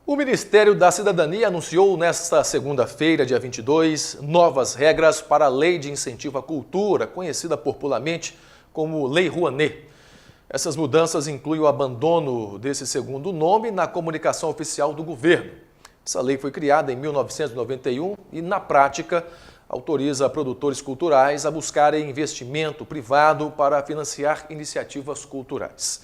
O Ministério da Cidadania anunciou nesta segunda-feira, dia 22, novas regras para a Lei de Incentivo à Cultura, conhecida popularmente como Lei Rouanet. Essas mudanças incluem o abandono desse segundo nome na comunicação oficial do governo. Essa lei foi criada em 1991 e, na prática, autoriza produtores culturais a buscarem investimento privado para financiar iniciativas culturais.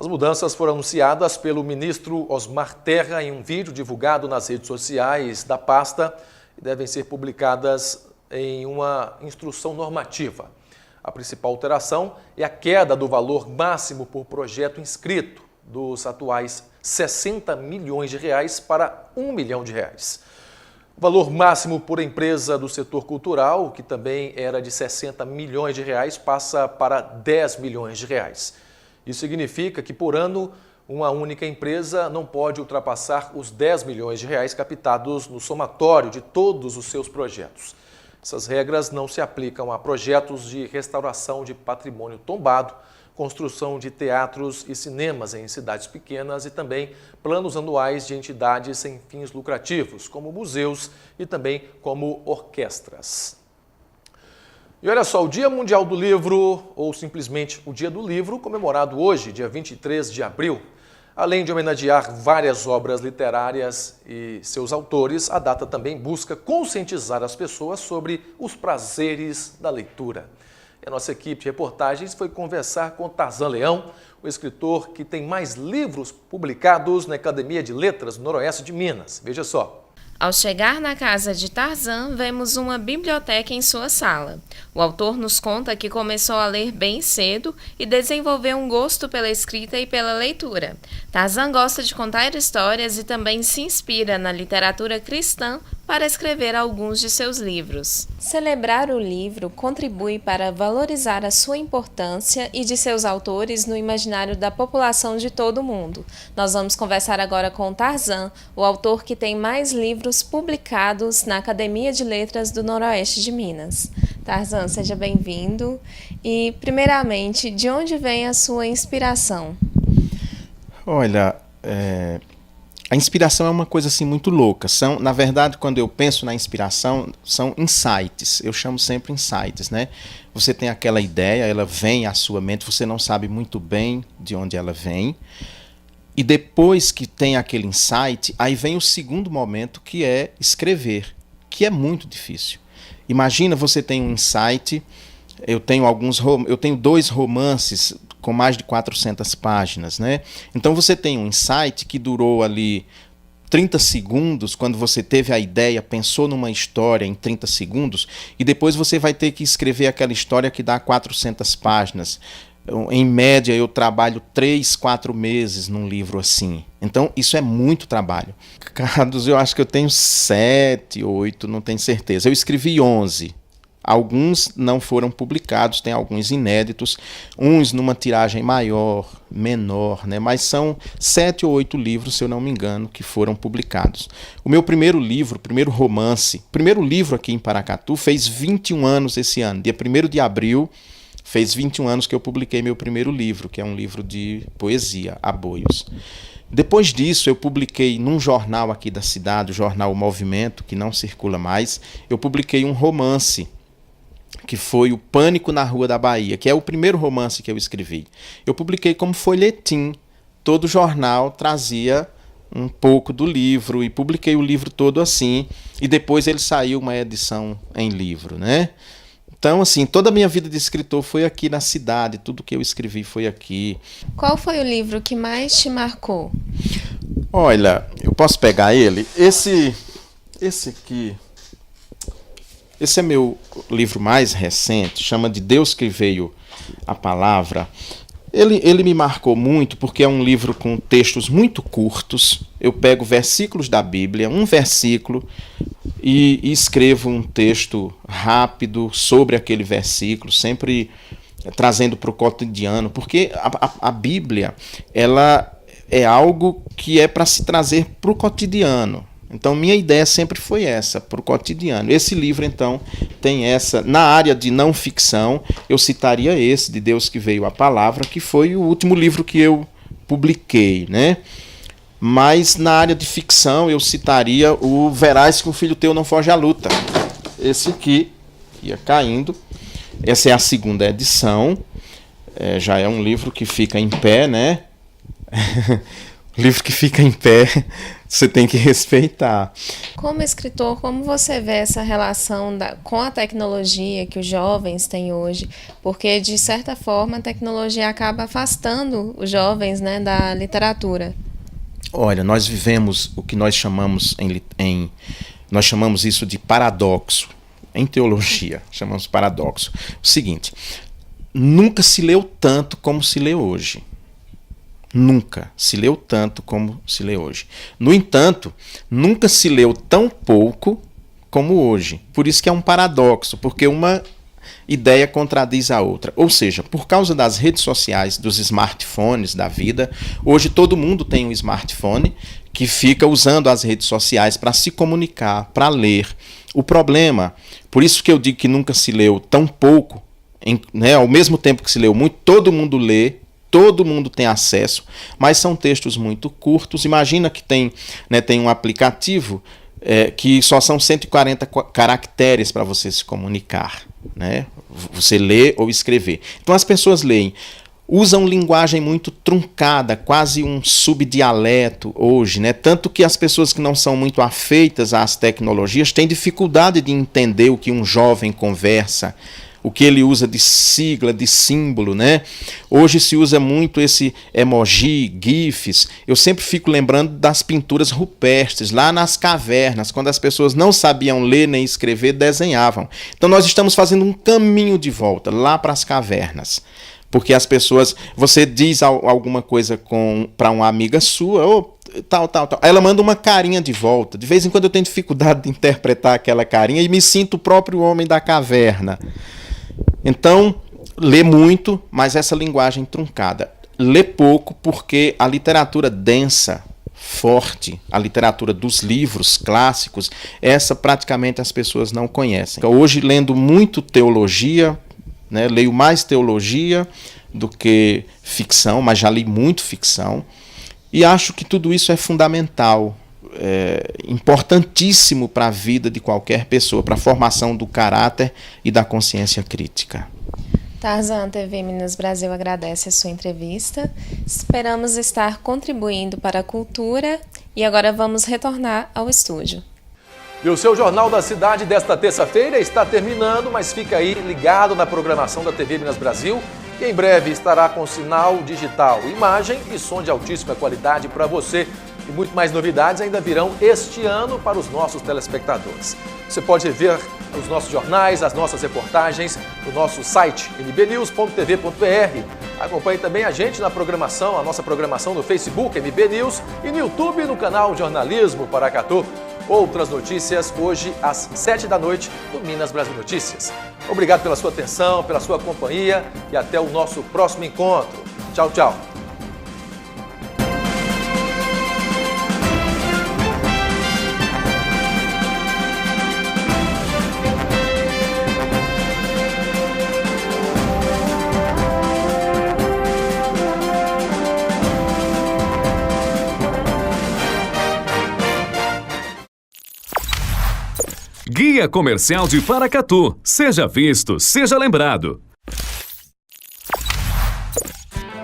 As mudanças foram anunciadas pelo ministro Osmar Terra em um vídeo divulgado nas redes sociais da pasta e devem ser publicadas em uma instrução normativa. A principal alteração é a queda do valor máximo por projeto inscrito, dos atuais R$60 milhões para R$1 milhão. O valor máximo por empresa do setor cultural, que também era de R$60 milhões, passa para R$10 milhões. Isso significa que, por ano, uma única empresa não pode ultrapassar os R$10 milhões captados no somatório de todos os seus projetos. Essas regras não se aplicam a projetos de restauração de patrimônio tombado, construção de teatros e cinemas em cidades pequenas e também planos anuais de entidades sem fins lucrativos, como museus e também como orquestras. E olha só, o Dia Mundial do Livro, ou simplesmente o Dia do Livro, comemorado hoje, dia 23 de abril, além de homenagear várias obras literárias e seus autores, a data também busca conscientizar as pessoas sobre os prazeres da leitura. E a nossa equipe de reportagens foi conversar com Tarzan Leão, o escritor que tem mais livros publicados na Academia de Letras do Noroeste de Minas. Veja só. Ao chegar na casa de Tarzan, vemos uma biblioteca em sua sala. O autor nos conta que começou a ler bem cedo e desenvolveu um gosto pela escrita e pela leitura. Tarzan gosta de contar histórias e também se inspira na literatura cristã para escrever alguns de seus livros. Celebrar o livro contribui para valorizar a sua importância e de seus autores no imaginário da população de todo o mundo. Nós vamos conversar agora com Tarzan, o autor que tem mais livros publicados na Academia de Letras do Noroeste de Minas. Tarzan, seja bem-vindo. E, primeiramente, de onde vem a sua inspiração? Olha, a inspiração é uma coisa assim muito louca. Na verdade, quando eu penso na inspiração, são insights. Eu chamo sempre insights, né? Você tem aquela ideia, ela vem à sua mente, você não sabe muito bem de onde ela vem. E depois que tem aquele insight, aí vem o segundo momento, que é escrever, que é muito difícil. Imagina, você tem um insight, eu tenho 2 romances com mais de 400 páginas, né? Então você tem um insight que durou ali 30 segundos, quando você teve a ideia, pensou numa história em 30 segundos, e depois você vai ter que escrever aquela história que dá 400 páginas. Em média, eu trabalho 3, 4 meses num livro assim. Então, isso é muito trabalho. Carlos, eu acho que eu tenho 7, 8, não tenho certeza. Eu escrevi 11. Alguns não foram publicados, tem alguns inéditos, uns numa tiragem maior, menor, né? Mas são 7 ou 8 livros, se eu não me engano, que foram publicados. O meu primeiro livro, primeiro romance, primeiro livro aqui em Paracatu, fez 21 anos esse ano. Dia 1º de abril, fez 21 anos que eu publiquei meu primeiro livro, que é um livro de poesia, Aboios. Depois disso, eu publiquei num jornal aqui da cidade, o jornal O Movimento, que não circula mais, eu publiquei um romance, que foi o Pânico na Rua da Bahia, que é o primeiro romance que eu escrevi. Eu publiquei como folhetim, todo jornal trazia um pouco do livro, e publiquei o livro todo assim, e depois ele saiu uma edição em livro, né? Então, assim, toda a minha vida de escritor foi aqui na cidade, tudo que eu escrevi foi aqui. Qual foi o livro que mais te marcou? Olha, eu posso pegar ele? Esse aqui, esse é meu livro mais recente, chama de Deus que Veio a Palavra. Ele me marcou muito porque é um livro com textos muito curtos. Eu pego versículos da Bíblia, um versículo, e escrevo um texto rápido sobre aquele versículo, sempre trazendo para o cotidiano, porque a Bíblia, ela é algo que é para se trazer para o cotidiano. Então, minha ideia sempre foi essa, para o cotidiano. Esse livro, então, tem essa. Na área de não ficção, eu citaria esse, de Deus que Veio a Palavra, que foi o último livro que eu publiquei, né? Mas na área de ficção eu citaria o Verás que um filho teu não foge à luta. Esse aqui ia caindo. Essa é a segunda edição. Já é um livro que fica em pé, né? Livro que fica em pé, você tem que respeitar. Como escritor, como você vê essa relação com a tecnologia que os jovens têm hoje? Porque, de certa forma, a tecnologia acaba afastando os jovens, né, da literatura. Olha, nós vivemos o que nós chamamos nós chamamos isso de paradoxo. Em teologia, chamamos paradoxo. O seguinte, nunca se leu tanto como se lê hoje. Nunca se leu tanto como se lê hoje. No entanto, nunca se leu tão pouco como hoje. Por isso que é um paradoxo, porque uma ideia contradiz a outra. Ou seja, por causa das redes sociais, dos smartphones da vida, hoje todo mundo tem um smartphone que fica usando as redes sociais para se comunicar, para ler. O problema, por isso que eu digo que nunca se leu tão pouco, né, ao mesmo tempo que se leu muito, todo mundo lê, todo mundo tem acesso, mas são textos muito curtos. Imagina que tem um aplicativo que só são 140 caracteres para você se comunicar, né? Você ler ou escrever. Então as pessoas leem, usam linguagem muito truncada, quase um subdialeto hoje, né? Tanto que as pessoas que não são muito afeitas às tecnologias têm dificuldade de entender o que um jovem conversa, o que ele usa de sigla, de símbolo, né? Hoje se usa muito esse emoji, gifs. Eu sempre fico lembrando das pinturas rupestres, lá nas cavernas, quando as pessoas não sabiam ler nem escrever, desenhavam. Então nós estamos fazendo um caminho de volta, lá para as cavernas. Porque as pessoas, você diz alguma coisa para uma amiga sua, tal. Ela manda uma carinha de volta. De vez em quando eu tenho dificuldade de interpretar aquela carinha e me sinto o próprio homem da caverna. Então, lê muito, mas essa linguagem truncada. Lê pouco porque a literatura densa, forte, a literatura dos livros clássicos, essa praticamente as pessoas não conhecem. Hoje, lendo muito teologia, né, leio mais teologia do que ficção, mas já li muito ficção, e acho que tudo isso é fundamental, importantíssimo para a vida de qualquer pessoa, para a formação do caráter e da consciência crítica. Tarzan, TV Minas Brasil agradece a sua entrevista. Esperamos estar contribuindo para a cultura e agora vamos retornar ao estúdio. E o seu Jornal da Cidade desta terça-feira está terminando, mas fica aí ligado na programação da TV Minas Brasil, que em breve estará com sinal digital, imagem e som de altíssima qualidade para você. E muito mais novidades ainda virão este ano para os nossos telespectadores. Você pode ver os nossos jornais, as nossas reportagens no nosso site mbnews.tv.br. Acompanhe também a gente na programação, a nossa programação no Facebook MB News e no YouTube no canal Jornalismo Paracatu. Outras notícias hoje às 7 da noite no Minas Brasil Notícias. Obrigado pela sua atenção, pela sua companhia e até o nosso próximo encontro. Tchau, tchau. Guia Comercial de Paracatu. Seja visto, seja lembrado.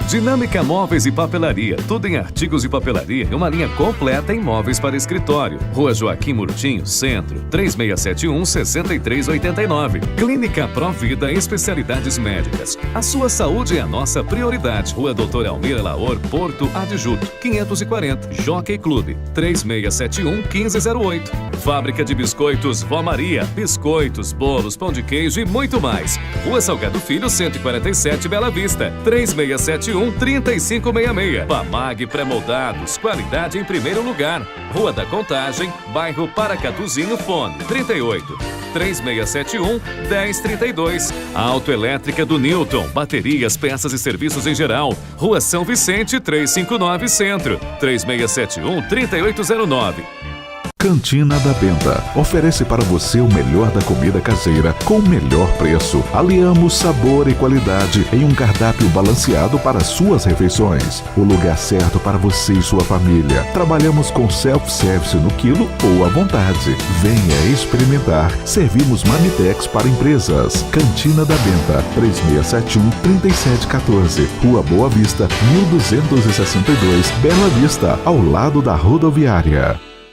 Dinâmica Móveis e Papelaria, tudo em artigos de papelaria e uma linha completa em móveis para escritório. Rua Joaquim Murtinho, Centro, 3671-6389. Clínica Provida, especialidades médicas. A sua saúde é a nossa prioridade. Rua Doutor Almir Laor, Porto Adjuto, 540. Jockey Clube, 3671-1508. Fábrica de Biscoitos Vó Maria, biscoitos, bolos, pão de queijo e muito mais. Rua Salgado Filho, 147, Bela Vista, 3671-3566. Pamag Pré-Moldados, qualidade em primeiro lugar. Rua da Contagem, bairro Paracatuzinho, fone 38-3671-1032. Autoelétrica do Newton, baterias, peças e serviços em geral. Rua São Vicente, 359 Centro, 3671-3809. Cantina da Benta oferece para você o melhor da comida caseira com o melhor preço. Aliamos sabor e qualidade em um cardápio balanceado para suas refeições. O lugar certo para você e sua família. Trabalhamos com self-service no quilo ou à vontade. Venha experimentar. Servimos marmitex para empresas. Cantina da Benta, 3671-3714. Rua Boa Vista, 1262, Bela Vista, ao lado da rodoviária.